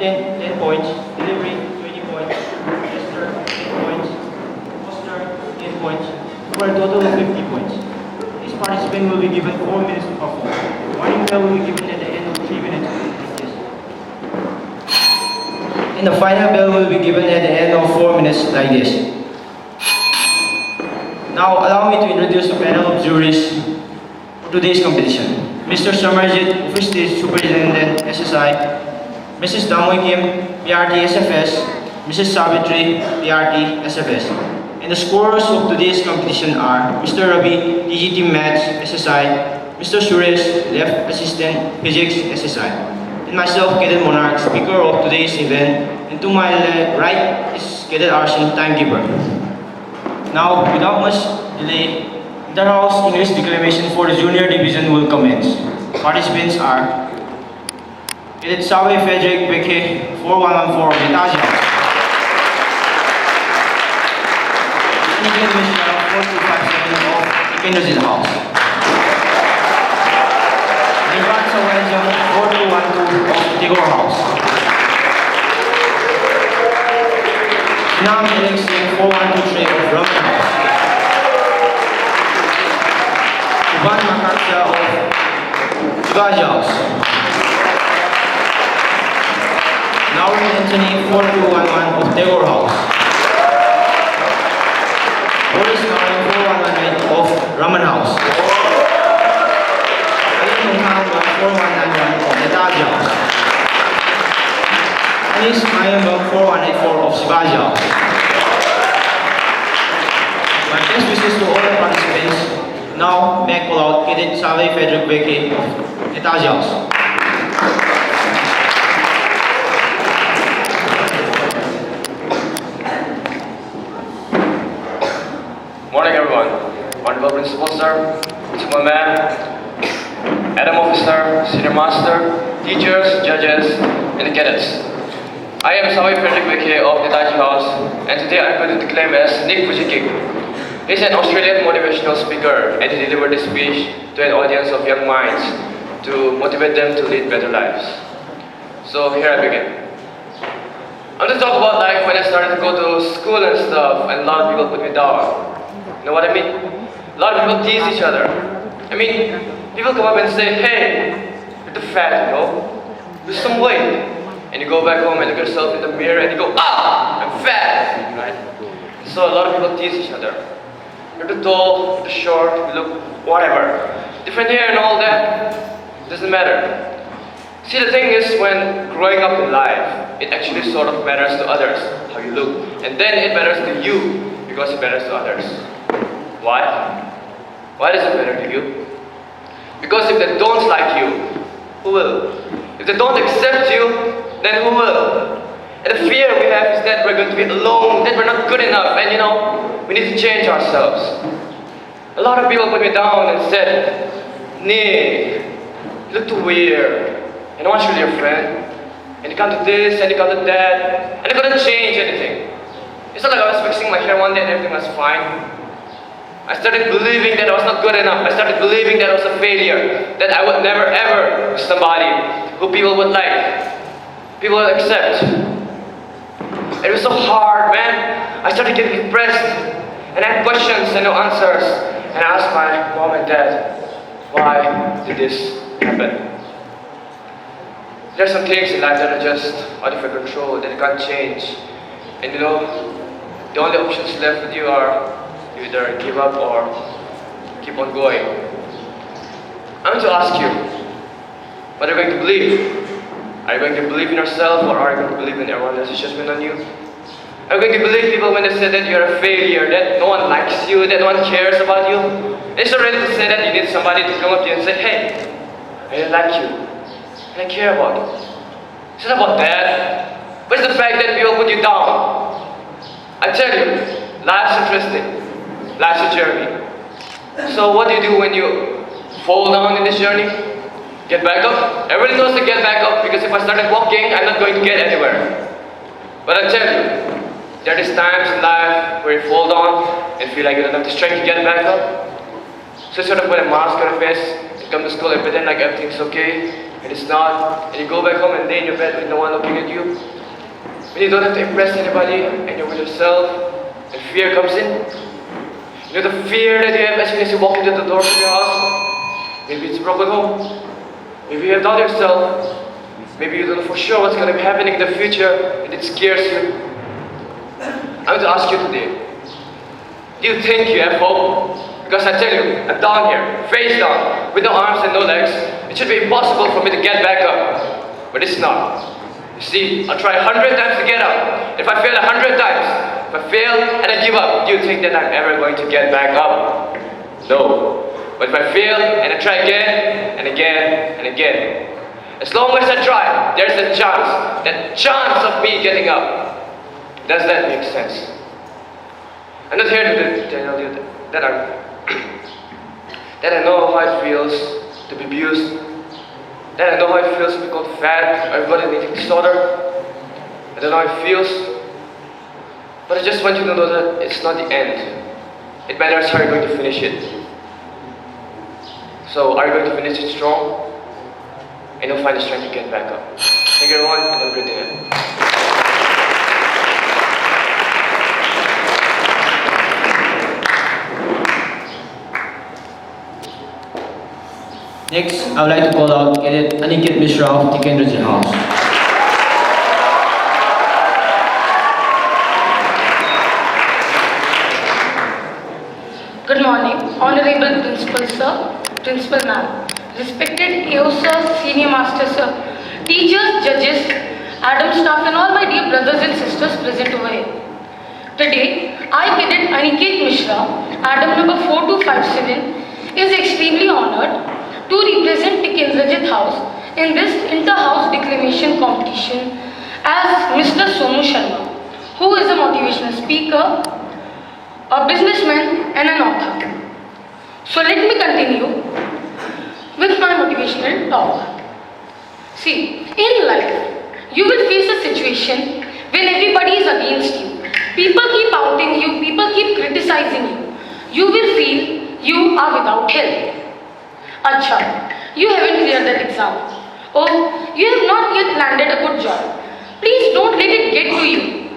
10 points, delivery 20 points, gesture 10 points, posture 10 points, for a total of 50 points. Each participant will be given 4 minutes to perform. Warning bell will be given at the end of 3 minutes like this. And the final bell will be given at the end of 4 minutes like this. Now allow me to introduce the panel of juries for today's competition. Mr. Samarjit, Office State Superintendent, SSI, Mrs. Damoy Kim, PRT SFS, Mrs. Savitri, PRT SFS. And the scorers of today's competition are Mr. Ravi, DGT Maths, SSI, Mr. Suresh, Left Assistant, Physics, SSI, and myself, Cadet Monarch, speaker of today's event, and to my right is Cadet Arsene, timekeeper. Now, without much delay, Interhouse English Declamation for the Junior Division will commence. Participants are Cadet Sawe Frederick Beke, 4114 of Italia. Cadet Michelle, 4257 of Indonesian House. Nirvan Sawajang, 4212 of Tigor House. Nam Elek Singh, 4123 of Raman House. Ivan Makarsa of Shivaji House. Naurin Anthony, 4211 of Tagore House. Boris Marin, 4118 of Raman House. Ali Munghan, 4191 of Netaji House. Anis Mayambam, 4184 of Shivaji House. My best wishes to all the participants. Now, may I call out Cadet Sawe Frederick Beke of Netaji House. Morning everyone. Honorable Principal Sir, Principal Ma'am, Adam Officer, Senior Master, teachers, judges, and the cadets. I am Sawe Frederick Beke of Netaji House, and today I am going to declaim as Nick Fujiki. He is an Australian motivational speaker, and he delivered this speech to an audience of young minds to motivate them to lead better lives. So here I begin. I'm going to talk about life when I started to go to school and stuff, and a lot of people put me down. You know what I mean? A lot of people tease each other. I mean, people come up and say, hey, you're too fat, you know? Lose some weight. And you go back home and look at yourself in the mirror and you go, ah, I'm fat, right? So a lot of people tease each other. You're too tall, you're too short, you look whatever. Different hair and all that, doesn't matter. See, the thing is, when growing up in life, it actually sort of matters to others, how you look. And then it matters to you, because it matters to others. Why? Why does it matter to you? Because if they don't like you, who will? If they don't accept you, then who will? And the fear we have is that we're going to be alone, that we're not good enough, and you know, we need to change ourselves. A lot of people put me down and said, Nick, you look too weird. And no one's really your friend. And you come to this, and you come to that, and you couldn't change anything. It's not like I was fixing my hair one day and everything was fine. I started believing that I was not good enough. I started believing that I was a failure, that I would never ever be somebody who people would like, people would accept. It was so hard, man. I started getting depressed, and I had questions and no answers. And I asked my mom and dad, why did this happen? There are some things in life that are just out of your control, that you can't change. And you know, the only options left with you are you either give up or keep on going. I'm going to ask you, what are you going to believe? Are you going to believe in yourself, or are you going to believe in everyone else's judgment on you? Are you going to believe people when they say that you're a failure, that no one likes you, that no one cares about you? It's not really to say that you need somebody to come up to you and say, hey, I really like you, and I care about you. It's not about that, but it's the fact that people put you down. I tell you, life's interesting. Life's a journey. So what do you do when you fall down in this journey? Get back up? Everybody knows to get back up, because if I started walking, I'm not going to get anywhere. But I tell you, there is times in life where you fall down and feel like you don't have the strength to get back up. So you sort of put a mask on your face and come to school and pretend like everything's okay. It is not, and you go back home and lay in your bed with no one looking at you. When you don't have to impress anybody and you're with yourself, and fear comes in. You know the fear that you have as soon as you walk into the door of your house? Maybe it's a broken home. Maybe you have doubted yourself. Maybe you don't know for sure what's going to be happening in the future and it scares you. I want to ask you today, do you think you have hope? Because I tell you, I'm down here, face down, with no arms and no legs. It should be impossible for me to get back up. But it's not. You see, I'll try 100 times to get up. If I fail 100 times, if I fail and I give up, do you think that I'm ever going to get back up? No. But if I fail and I try again and again and again, as long as I try, there's a chance, that chance of me getting up. Does that make sense? I'm not here to tell you that that I know how it feels to be abused, that I know how it feels to be called fat or everybody an eating disorder. I don't know how it feels, but I just want you to know that it's not the end. It matters how you're going to finish it. So, are you going to finish it strong? And you'll find the strength to get back up. Thank you everyone, and have a great day. Next, I would like to call out Cadet Aniket Mishra of the Interhouse. Good morning, Honorable Principal Sir, Principal Ma'am, respected AO Sir, Senior Master Sir, teachers, judges, Adam staff and all my dear brothers and sisters present over here. Today, I, Cadet Aniket Mishra, Adam number 4257, is extremely honored to represent Tikindrajit House in this Interhouse Declamation competition as Mr. Sonu Sharma, who is a motivational speaker, a businessman and an author. So let me continue with my motivational talk. See, in life, you will face a situation when everybody is against you. People keep outing you, people keep criticizing you. You will feel you are without help. Acha, you haven't cleared that exam. Oh, you have not yet landed a good job. Please don't let it get to you.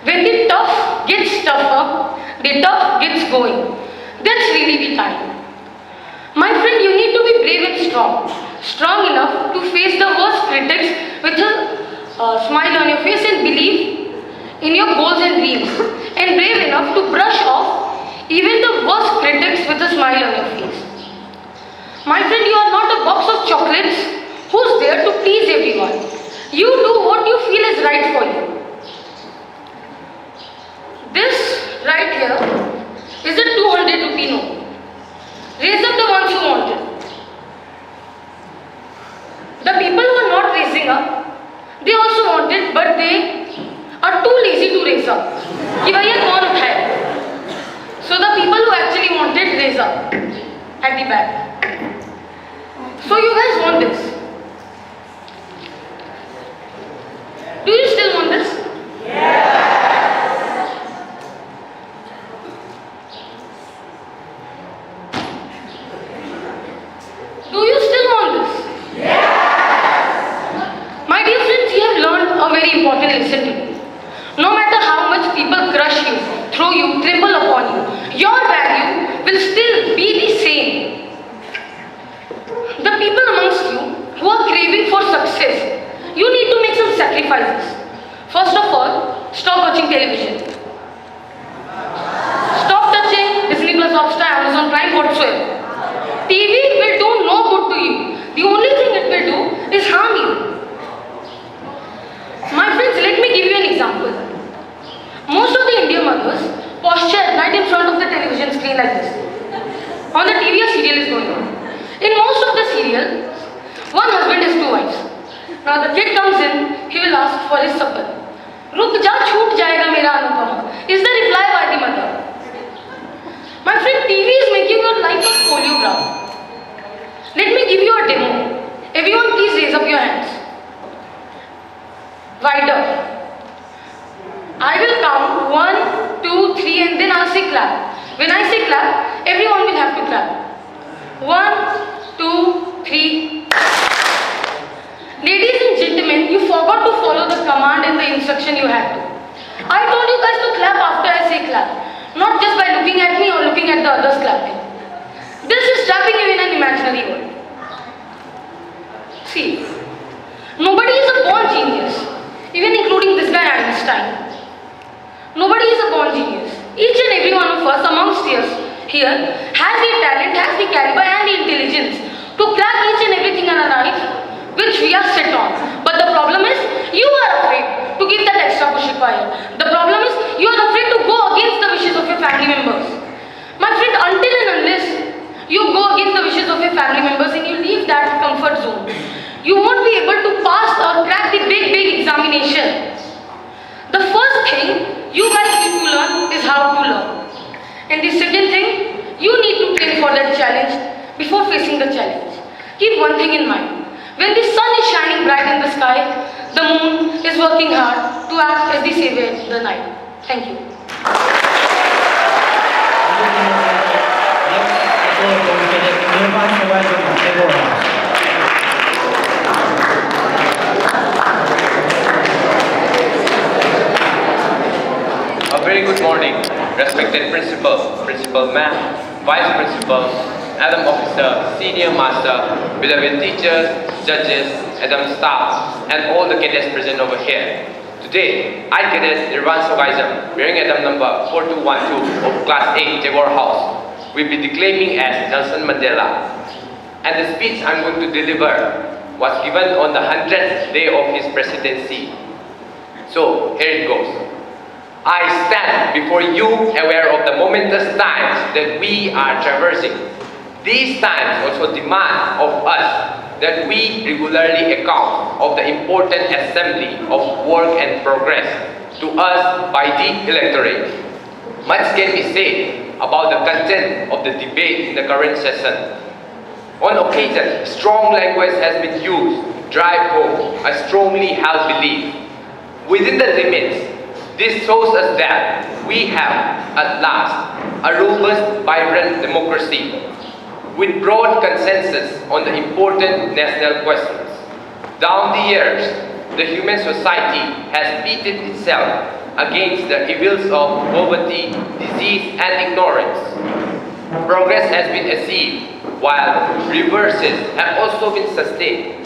When the tough gets tougher, the tough gets going. That's really the time. My friend, you need to be brave and strong. Strong enough to face the worst critics with a smile on your face and believe in your goals and dreams. And brave enough to brush off even the worst critics with a smile on your face. My friend, you are not a box of chocolates who's there to please everyone. You do what you feel is right for you. This right here is a 200 rupee note. Raise up the ones who want it. The people who are not raising up, they also want it, but they are too lazy to raise up. कि भैया कौन उठाए? So the people who actually want it, raise up at the back. So you guys want this? Do you still want this? Yes. Do you still want this? Yes. My dear friends, you have learned a very important lesson today. No matter how much people crush you, throw you, trample upon you, your value will still be the same. The people amongst you who are craving for success, you need to make some sacrifices. First of all, stop watching television. Stop touching Disney Plus, Hotstar, Amazon Prime, whatsoever. TV will do no good to you. The only thing it will do is harm you. My friends, let me give you an example. Most of the Indian mothers posture at night in front of the television screen like this. On the TV, a serial is going on. In most of the serials, one husband has two wives. Now the kid comes in, he will ask for his supper. Ruk ja, chhoot jayega mera anupama, is the reply by the mother. My friend, TV is making your life a choreograph. Let me give you a demo. Everyone please raise up your hands. Wider. I will count 1, 2, 3 and then I'll say clap. When I say clap, everyone will have to clap. 1, 2, 3. Ladies and gentlemen, you forgot to follow the command and the instruction you had to. I told you guys to clap after I say clap, not just by looking at me or looking at the others clapping. This is trapping you in an imaginary world. See, nobody is a born genius, even including this guy Einstein. Nobody is a born genius. Each and every one of us amongst us here has the talent, has the caliber and the intelligence to crack each and everything in our life which we are set on. But the problem is, you are afraid to give that extra push required. The problem is, you are afraid to go against the wishes of your family members. My friend, until and unless you go against the wishes of your family members and you leave that comfort zone, you won't be able to pass or crack the big examination. The first thing you guys need to learn is how to learn. And the second thing, you need to train for that challenge before facing the challenge. Keep one thing in mind. When the sun is shining bright in the sky, the moon is working hard to act as the savior in the night. Thank you. A very good morning, respected principal, principal ma'am, vice principal, Adam officer, senior master, beloved teachers, judges, Adam staff, and all the cadets present over here. Today, I cadet Irvan Sogaism, bearing Adam number 4212 of class 8 Jaguar House, will be declaiming as Nelson Mandela. And the speech I'm going to deliver was given on the 100th day of his presidency. So, here it goes. I stand before you aware of the momentous times that we are traversing. These times also demand of us that we regularly account of the important assembly of work and progress to us by the electorate. Much can be said about the content of the debate in the current session. On occasion, strong language has been used to drive home a strongly held belief. Within the limits, this shows us that we have, at last, a robust, vibrant democracy with broad consensus on the important national questions. Down the years, the human society has pitted itself against the evils of poverty, disease, and ignorance. Progress has been achieved, while reverses have also been sustained.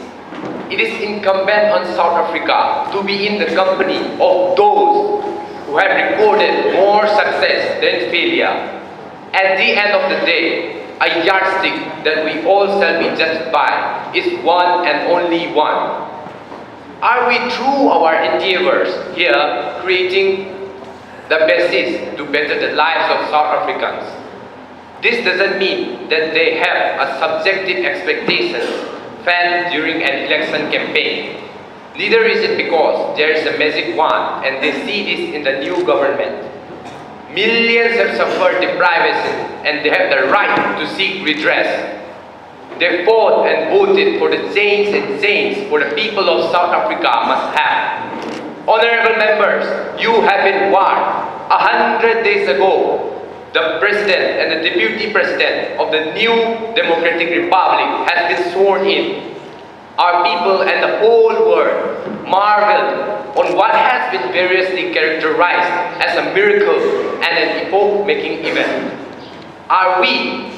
It is incumbent on South Africa to be in the company of those who have recorded more success than failure. At the end of the day, a yardstick that we all shall be judged by is one and only one. Are we through our endeavors here creating the basis to better the lives of South Africans? This doesn't mean that they have a subjective expectations felt during an election campaign. Neither is it because there is a magic wand and they see this in the new government. Millions have suffered deprivation and they have the right to seek redress. They fought and voted for the change and change for the people of South Africa must have. Honorable members, you have been warned. 100 days ago, the President and the Deputy President of the new Democratic Republic has been sworn in. Our people and the whole world marveled on what has been variously characterized as a miracle and an epoch-making event. Are we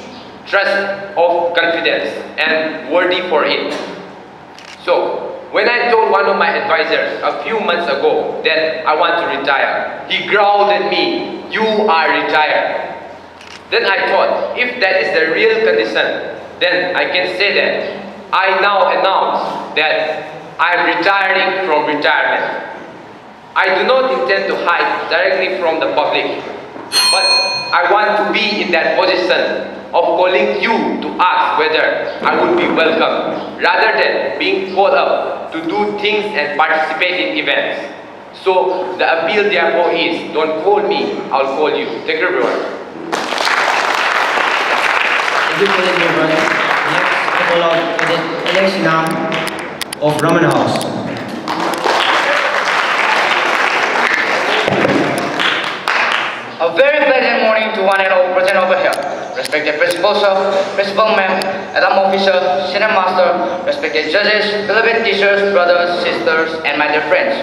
trust of confidence and worthy for it? So, when I told one of my advisors a few months ago that I want to retire, he growled at me, "You are retired." Then I thought, if that is the real condition, then I can say that I now announce that I am retiring from retirement. I do not intend to hide directly from the public, but I want to be in that position of calling you to ask whether I would be welcome, rather than being called up to do things and participate in events. So the appeal therefore is, don't call me, I'll call you. Thank you everyone. Thank you for the everyone. Next, I call out Cadet Alexina of Roman House. A very pleasant morning to one and all present over here. Respected Principal Sir, Principal Ma'am, Adam Officer, Senior Master, respected judges, beloved teachers, brothers, sisters, and my dear friends.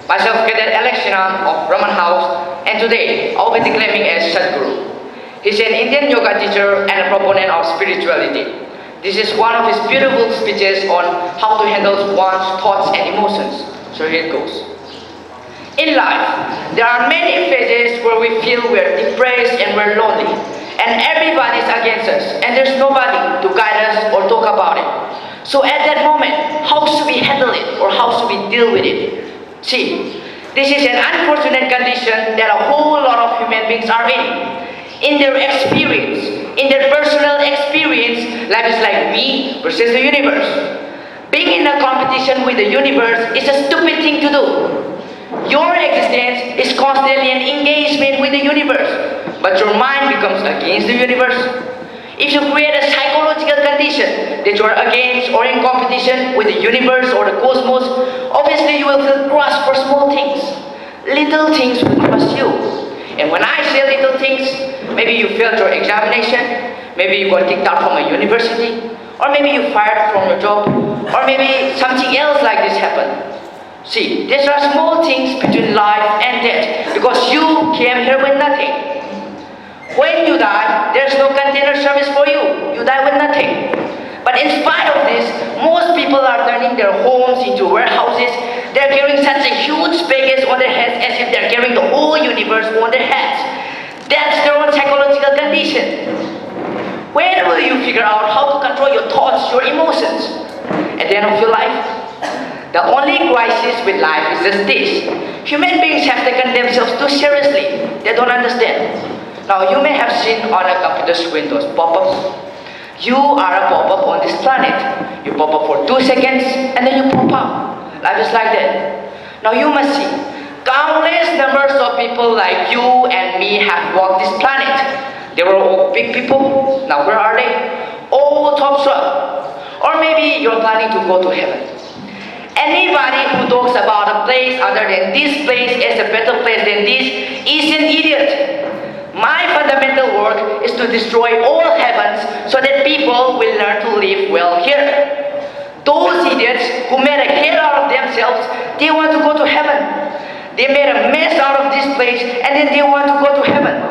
Myself, Cadet Alexina of Brahman House, and today I'll be declaiming as Sadhguru. He's an Indian yoga teacher and a proponent of spirituality. This is one of his beautiful speeches on how to handle one's thoughts and emotions. So here it goes. In life, there are many phases where we feel we're depressed and we're lonely, and everybody's against us, and there's nobody to guide us or talk about it. So at that moment, how should we handle it, or how should we deal with it? See, this is an unfortunate condition that a whole lot of human beings are in. In their experience, in their personal experience, life is like me versus the universe. Being in a competition with the universe is a stupid thing to do. Your existence is constantly an engagement with the universe, but your mind becomes against the universe. If you create a psychological condition that you are against or in competition with the universe or the cosmos, obviously you will feel crushed for small things. Little things will crush you. And when I say little things, maybe you failed your examination, maybe you got kicked out from a university, or maybe you fired from your job, or maybe something else like this happened. See, these are small things between life and death, because you came here with nothing. When you die, there's no container service for you. You die with nothing. But in spite of this, most people are turning their homes into warehouses. They're carrying such a huge baggage on their heads as if they're carrying the whole universe on their heads. That's their own psychological condition. When will you figure out how to control your thoughts, your emotions? At the end of your life? The only crisis with life is just this. Human beings have taken themselves too seriously. They don't understand. Now you may have seen on a computer screen those pop-ups. You are a pop-up on this planet. You pop up for 2 seconds and then you pop out. Life is like that. Now you must see, countless numbers of people like you and me have walked this planet. They were all big people. Now where are they? All top shelf. Or maybe you're planning to go to heaven. Anybody who talks about a place other than this place as a better place than this is an idiot. My fundamental work is to destroy all heavens so that people will learn to live well here. Those idiots who made a hell out of themselves, they want to go to heaven. They made a mess out of this place and then they want to go to heaven.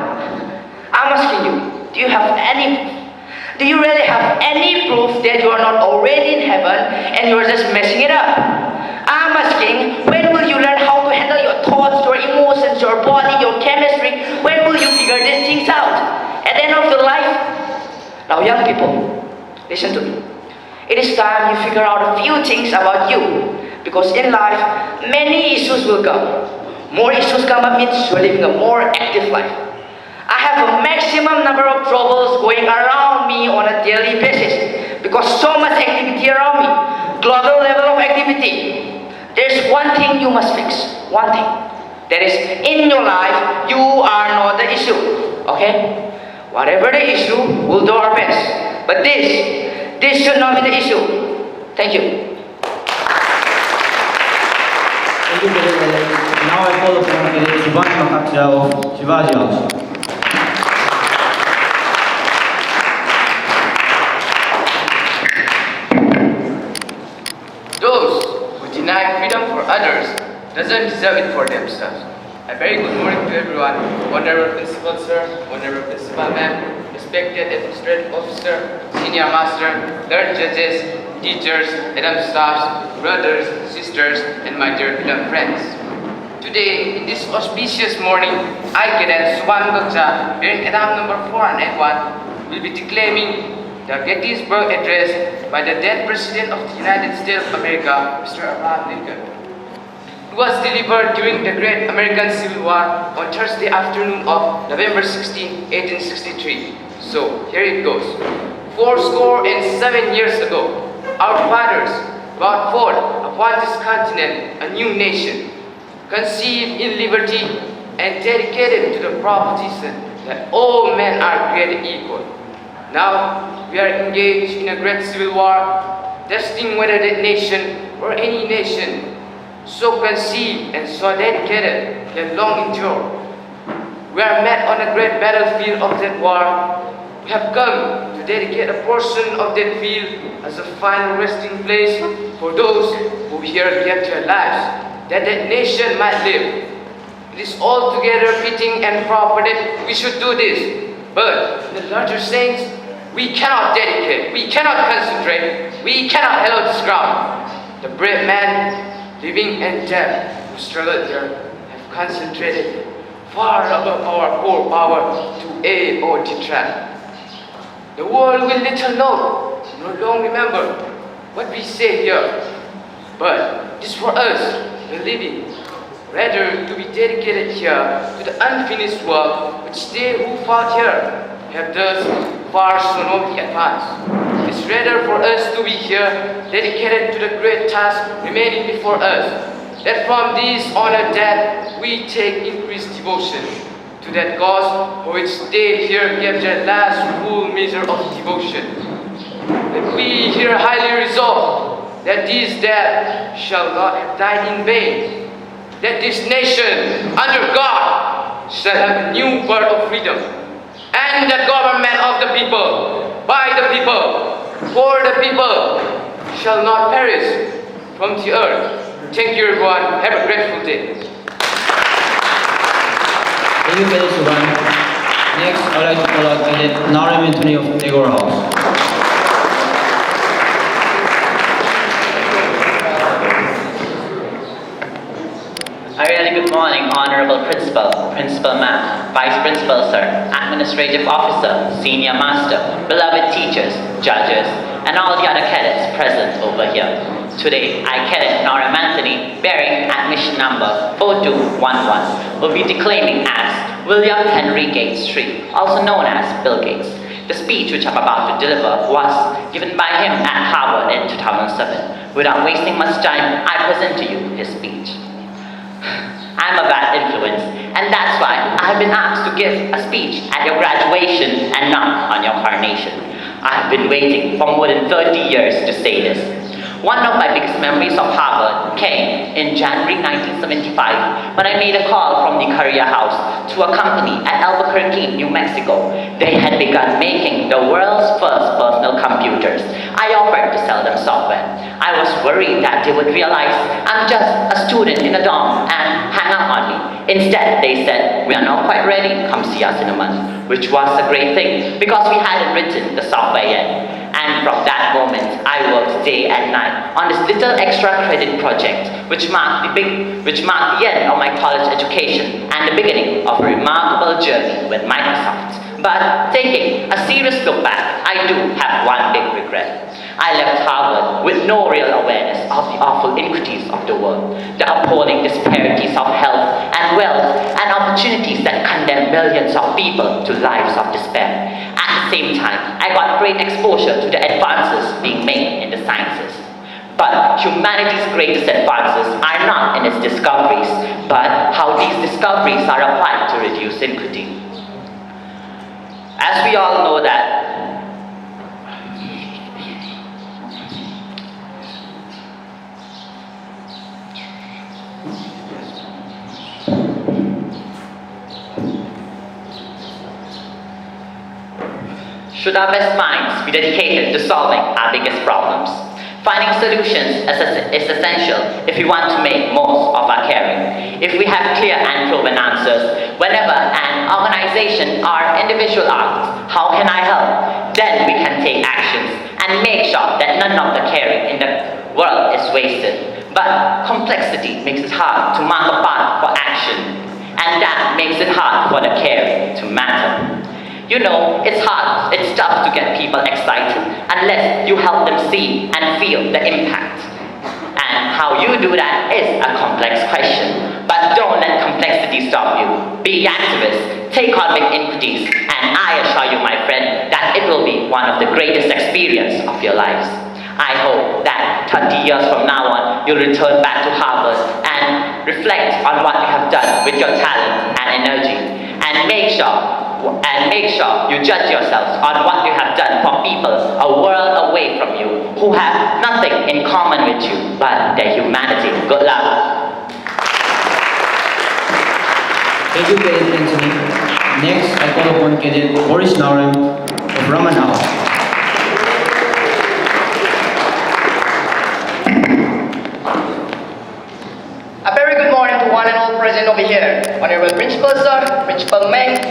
I'm asking you, do you really have any proof that you are not already in heaven and you are just messing it up? I'm asking, when will you learn how to handle your thoughts, your emotions, your body, your chemistry? When will you figure these things out? At the end of your life? Now young people, listen to me. It is time you figure out a few things about you. Because in life, many issues will come. More issues come up means you're living a more active life. I have a maximum number of troubles going around me on a daily basis because so much activity around me, global level of activity. There's one thing you must fix, one thing. That is, in your life, you are not the issue, okay? Whatever the issue, we'll do our best. But this should not be the issue. Thank you. Thank you, Cadet Alex. Now I call upon Cadet Shivan Makaksha of Shivaji House. Those who deny freedom for others doesn't deserve it for themselves. A very good morning to everyone. Honorable Principal Sir, Honorable Principal Ma'am, respected Administrative Officer, Senior Master, learned judges, teachers, Adam staffs, brothers, sisters, and my dear beloved friends. Today, in this auspicious morning, I, Cadet Subhan Gokcha, bearing Adam number 401, will be declaiming the Gettysburg Address by the then President of the United States of America, Mr. Abraham Lincoln. It was delivered during the Great American Civil War on Thursday afternoon of November 16, 1863. So, here it goes. 407 years ago, our fathers brought forth upon this continent a new nation, conceived in liberty and dedicated to the proposition that all men are created equal. Now, we are engaged in a great civil war, testing whether that nation or any nation so conceived and so dedicated can long endure. we are met on a great battlefield of that war. We have come to dedicate a portion of that field as a final resting place for those who here gave their lives, that that nation might live. It is altogether fitting and proper that we should do this. But in the larger sense, we cannot dedicate, we cannot concentrate, we cannot hallow this ground. The brave man, living and dead, who struggled here, have concentrated far above our poor power to aid or detract. The world will little know, nor long remember what we say here. But it is for us, the living, rather to be dedicated here to the unfinished work which they who fought here have thus far so nobly advanced. It is rather for us to be here dedicated to the great task remaining before us, that from this honored dead we take increased devotion to that cause for which they here gave their last full measure of devotion. That we here highly resolve that these dead shall not have died in vain, that this nation under God shall have a new birth of freedom, and the government of the people, by the people, for the people, shall not perish from the earth. Thank you everyone, have a grateful day. Thank you, Cadets 1. Next, I would like to call out Cadet Narim Anthony of Interhouse. A really good morning, Honorable Principal, Principal Ma'am, Vice Principal Sir, Administrative Officer, Senior Master, beloved teachers, judges, and all the other cadets present over here. Today, I, Cadet Narim Anthony, bearing admission number 4211, will be declaiming as William Henry Gates III, also known as Bill Gates. The speech which I'm about to deliver was given by him at Harvard in 2007. Without wasting much time, I present to you his speech. I'm a bad influence, and that's why I've been asked to give a speech at your graduation and not on your coronation. I've been waiting for more than 30 years to say this. One of my biggest memories of Harvard came in January 1975 when I made a call from the Career House to a company at Albuquerque, New Mexico. They had begun making the world's first personal computers. I offered to sell them software. I was worried that they would realize I'm just a student in a dorm and hang up on me. Instead, they said, "We are not quite ready, come see us in a month," which was a great thing because we hadn't written the software yet. And from that moment, I worked day and night on this little extra credit project, which marked the end of my college education and the beginning of a remarkable journey with Microsoft. But taking a serious look back, I do have one big regret. I left Harvard with no real awareness of the awful iniquities of the world, the appalling disparities of health and wealth, and opportunities that condemn millions of people to lives of despair. At the same time, I got great exposure to the advances being made in the sciences. But humanity's greatest advances are not in its discoveries, but how these discoveries are applied to reduce iniquity. As we all know that should our best minds be dedicated to solving our biggest problems. Finding solutions is essential if we want to make most of our caring. If we have clear and proven answers, whenever an organization or individual asks, "How can I help?" then we can take actions and make sure that none of the caring in the world is wasted. But complexity makes it hard to mark a path for action, and that makes it hard for the caring to matter. You know, it's tough to get people excited unless you help them see and feel the impact. And how you do that is a complex question. But don't let complexity stop you. Be activists, take on big iniquities, and I assure you, my friend, that it will be one of the greatest experiences of your lives. I hope that 30 years from now on, you'll return back to Harvard and reflect on what you have done with your talent and energy, and make sure you judge yourselves on what you have done for people a world away from you who have nothing in common with you but their humanity. Good luck. Thank you, Cadet Anthony. Next, I call upon Cadet Boris Nauran of Raman House. A very good morning to one and all present over here. Honorable Principal Sir, Principal Meng,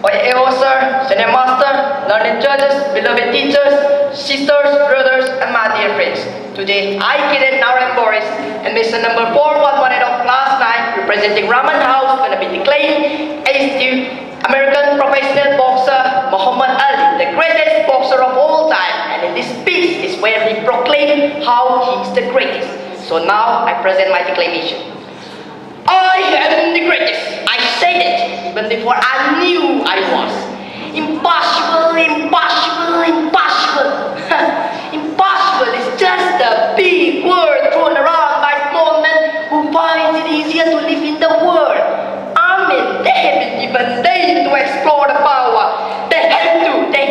AO Sir, Senior Master, learned judges, beloved teachers, sisters, brothers, and my dear friends. Today, I, Cadet Nauran Boris, and Mission number 4118 of Class 9, representing Raman House, going to be declaring as the American professional boxer Muhammad Ali, the greatest boxer of all time. And in this speech is where he proclaimed how he is the greatest. So now I present my declamation. I am the greatest. I said it even before I knew I was. Impossible, impossible, impossible. Impossible is just a big word thrown around by small men who find it easier to live in the world. I mean, they haven't even dared to explore the power. They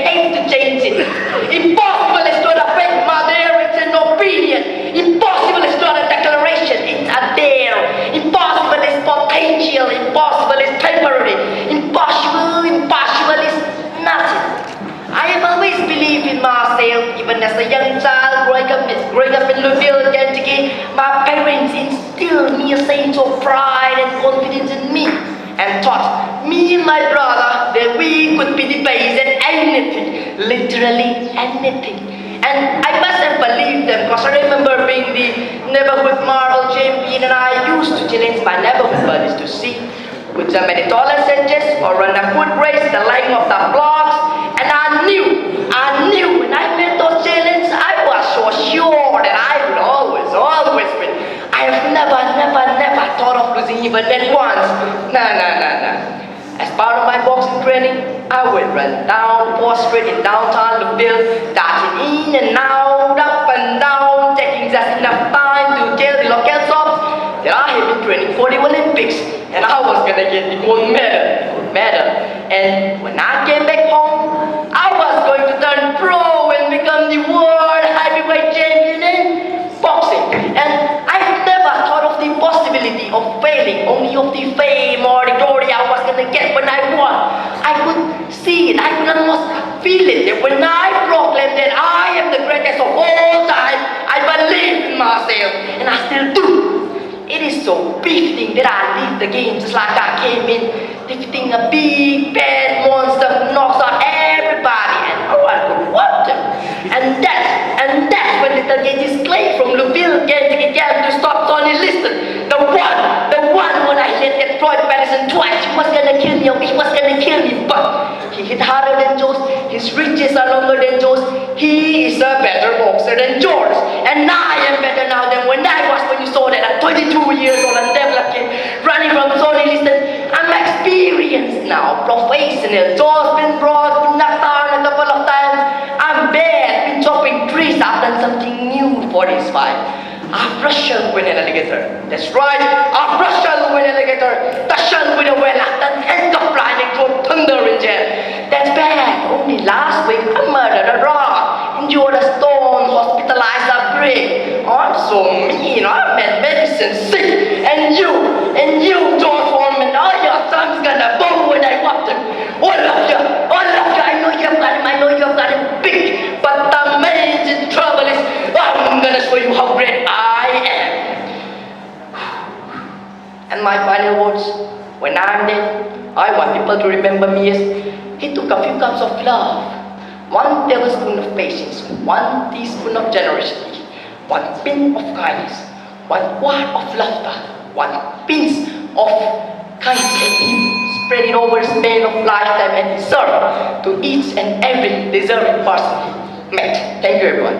hate to change it. Impossible is not a fact, mother, it's an opinion. Impossible is not a declaration, it's a dare. Impossible is potential, impossible is temporary. Impossible is nothing. I have always believed in myself, even as a young child growing up in Louisville, Kentucky. My parents instilled me a sense of pride and confidence in me, and taught me and my brother that we could be the best at anything, literally anything. And I must have believed them, because I remember being the neighborhood marble champion, and I used to challenge my neighborhood buddies to see which are many taller edges or run a foot race the length of the blocks. And I knew when I met those challenges, I was so sure that I would always win. I have never thought of losing even that once. Nah. As part of my boxing training, I would run down 4th Street in downtown Louisville, dashing in and out, up and down, taking just enough time to tell the local shops that I had been training for the Olympics, and I was gonna get the gold medal. And when I came back home, I was going to turn pro and become the world heavyweight champion in boxing. And I never thought of the possibility of failing, only of the fame or the glory I was gonna get when I won. I could see it, I could almost feel it. And when I proclaimed that I am the greatest of all time, I believed in myself, and I still do. It is so befitting that I leave the game just like I came in, defeating a big bad monster who knocks out everybody, and no one could watch them. And that's when little Gettysburg Clay from Louisville began to stop Tony Liston. The one when I let that Floyd Patterson twice. He was gonna kill me, but he hit harder than Joe's. His reaches are longer than Joe's. He is a better boxer than George. And I am better now than when I was when you saw that at 22 years old and developed kid running from Tony Liston. I'm experienced now, professional. Joe's been brought, been knocked down a couple of times. I'm bad, been chopping trees. I've done something new for this fight. I've wrestled with an alligator. That's right, I've wrestled with an alligator. Tussled with a whale, and handcuffed blinding through thunder in jail. That's bad. Only last week I murdered a rock, injured a stone, hospitalized a brick. I'm so mean, I made medicine sick. And you, George Foreman, all your tongue's gonna bow when I walk them. All of you, I know you've got him big, but the major trouble is I'm gonna show you how great I am. And my final words, when I'm dead, I want people to remember me as he took a few cups of love, 1 tablespoon of patience, 1 teaspoon of generosity, 1 pin of kindness, 1 quart of laughter, 1 pinch of kindness, and he spread it over a span of lifetime and he served to each and every deserving person he met. Thank you, everyone.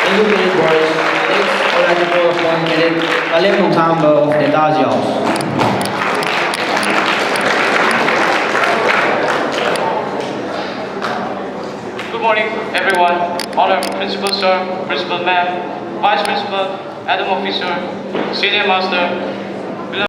Thank you, Cadet Boris. Next, I would like to call upon Cadet Kalem Mutamba of the Dazi House. Good morning, everyone. Honored Principal Sir, Principal Ma'am, Vice Principal, Adam Officer, Senior Master,